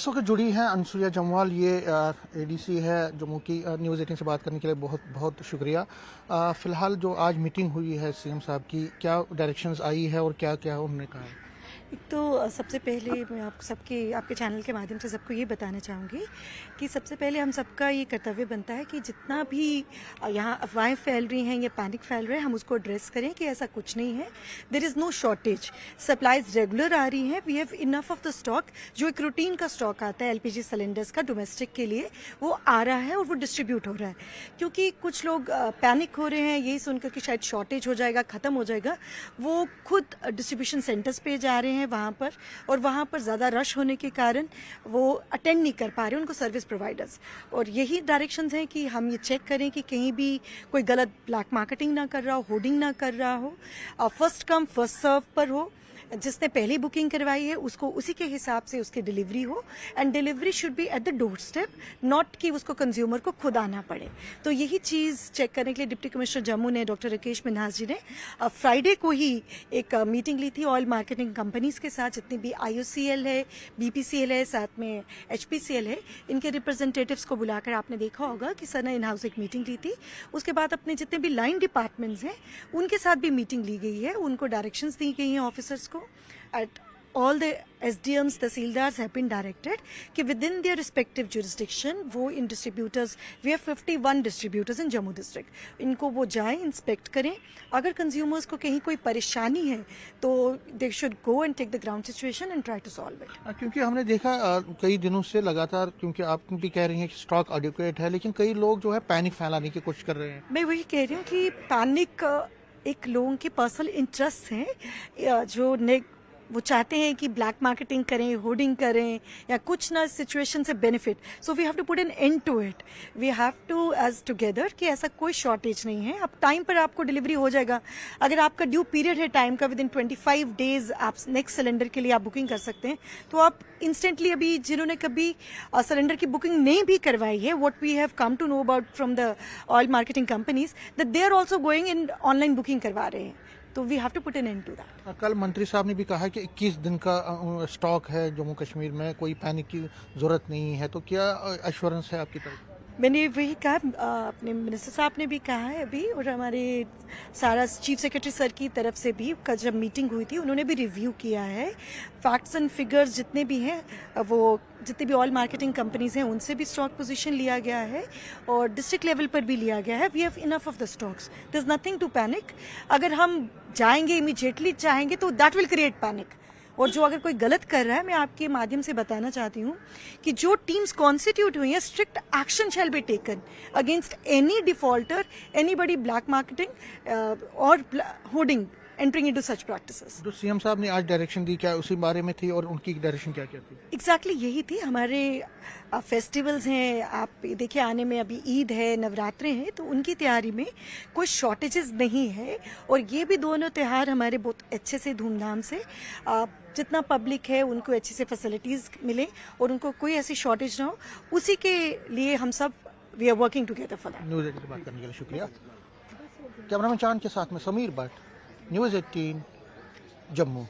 इस वक्त जुड़ी हैं अनसुया जम्वाल, ये एडीसी है जम्मू की। न्यूज़ 18 से बात करने के लिए बहुत बहुत शुक्रिया। फ़िलहाल जो आज मीटिंग हुई है सीएम साहब की, क्या डायरेक्शंस आई है और क्या क्या उन्होंने कहा है? एक तो सबसे पहले मैं आपके चैनल के माध्यम से सबको ये बताना चाहूँगी कि सबसे पहले हम सबका ये कर्तव्य बनता है कि जितना भी यहाँ अफवाहें फैल रही हैं या पैनिक फैल रहे हैं, हम उसको एड्रेस करें कि ऐसा कुछ नहीं है। There is no shortage, supplies regular आ रही हैं। We have enough of the stock. जो एक रूटीन का स्टॉक आता है एलपीजी सिलेंडर्स का डोमेस्टिक के लिए, वो आ रहा है और वो डिस्ट्रीब्यूट हो रहा है। क्योंकि कुछ लोग पैनिक हो रहे हैं यही सुनकर कि शायद शॉर्टेज हो जाएगा, ख़त्म हो जाएगा। वो खुद डिस्ट्रीब्यूशन सेंटर्स पे जा रहे हैं वहाँ पर, और वहाँ पर ज़्यादा रश होने के कारण वो अटेंड नहीं कर पा रहे उनको सर्विस प्रोवाइडर्स। और यही डायरेक्शंस हैं कि हम ये चेक करें कि कहीं भी कोई गलत ब्लैक मार्केटिंग ना कर रहा हो, होर्डिंग ना कर रहा हो, फर्स्ट कम फर्स्ट सर्व पर हो। जिसने पहली बुकिंग करवाई है उसको उसी के हिसाब से उसकी डिलीवरी हो, and delivery should be at the door step, not कि उसको कंज्यूमर को खुद आना पड़े। तो यही चीज़ चेक करने के लिए डिप्टी कमिश्नर जम्मू ने, डॉक्टर राकेश मिन्हास जी ने फ्राइडे को ही एक मीटिंग ली थी ऑयल मार्केटिंग कंपनीज के साथ। जितनी भी IOCL है, BPCL है, साथ में HPCL है, इनके रिप्रेजेंटेटिव्स को बुलाकर आपने देखा होगा कि सर ने इन हाउस एक मीटिंग ली थी। उसके बाद अपने जितने भी लाइन डिपार्टमेंट्स हैं उनके साथ भी मीटिंग ली गई है, उनको डायरेक्शंस दी गई हैं ऑफिसर्स को। At all the SDMs, तहसीलदार्स have been directed कि within their respective jurisdiction वो इन distributors, we have 51 distributors in Jammu district, इनको वो जाएं, इंस्पेक्ट करें। अगर कंज्यूमर्स को कहीं कोई परेशानी है तो they should go and take the ground situation and try to solve it. क्योंकि हमने देखा कई दिनों से लगातार, क्योंकि आप भी कह रही हैं कि स्टॉक एडिक्वेट है, लेकिन कई लोग जो है पैनिक फैलाने की कोशिश कर रहे हैं। मैं वही कह रही हूँ कि पैनिक एक लोगों के पर्सनल इंटरेस्ट हैं जो वो चाहते हैं कि ब्लैक मार्केटिंग करें, होर्डिंग करें या कुछ ना सिचुएशन से benefit. So we have to put an end to it. We have to urge together कि ऐसा कोई शॉर्टेज नहीं है। अब टाइम पर आपको डिलीवरी हो जाएगा। अगर आपका ड्यू पीरियड है टाइम का, विद इन 25 डेज आप नेक्स्ट सिलेंडर के लिए आप बुकिंग कर सकते हैं। तो आप इंस्टेंटली, अभी जिन्होंने कभी सिलेंडर की बुकिंग नहीं भी करवाई है, what we have come to know about from the oil marketing companies, that they are also going in online booking करवा रहे हैं। तो we have to put an end to that. कल मंत्री साहब ने भी कहा कि 21 दिन का स्टॉक है जम्मू कश्मीर में, कोई पैनिक की जरूरत नहीं है। तो क्या एश्योरेंस है आपकी तरफ? मैंने वही कहा, अपने मिनिस्टर साहब ने भी कहा है अभी, और हमारे सारा चीफ सेक्रेटरी सर की तरफ से भी कल जब मीटिंग हुई थी उन्होंने भी रिव्यू किया है। फैक्ट्स एंड फिगर्स जितने भी हैं, वो जितने भी ऑयल मार्केटिंग कंपनीज हैं उनसे भी स्टॉक पोजीशन लिया गया है और डिस्ट्रिक्ट लेवल पर भी लिया गया है। We have enough of the stocks, there is nothing to panic. अगर हम जाएंगे इमीडिएटली चाहेंगे तो दैट विल क्रिएट पैनिक। और जो अगर कोई गलत कर रहा है, मैं आपके माध्यम से बताना चाहती हूँ कि जो टीम्स कॉन्स्टिट्यूट हुई हैं, strict action shall be taken against any defaulter, anybody black marketing और hoarding entering into such practices. जो सीएम साहब ने आज डायरेक्शन दी, क्या उसी बारे में थी और उनकी डायरेक्शन क्या क्या थी? एग्जैक्टली यही थी। हमारे फेस्टिवल्स हैं, आप देखिए आने में अभी ईद है, नवरात्रे हैं, तो उनकी तैयारी में कोई शॉर्टेजेस नहीं है। और ये भी दोनों त्यौहार हमारे बहुत अच्छे से धूमधाम से, जितना पब्लिक है उनको अच्छी से फैसिलिटीज़ मिले और उनको कोई ऐसी शॉर्टेज ना हो, उसी के लिए हम सब we are working together for that. News 18 बात करने के लिए शुक्रिया। कैमरामैन चांद के साथ में समीर भट्ट, न्यूज़ 18 जम्मू।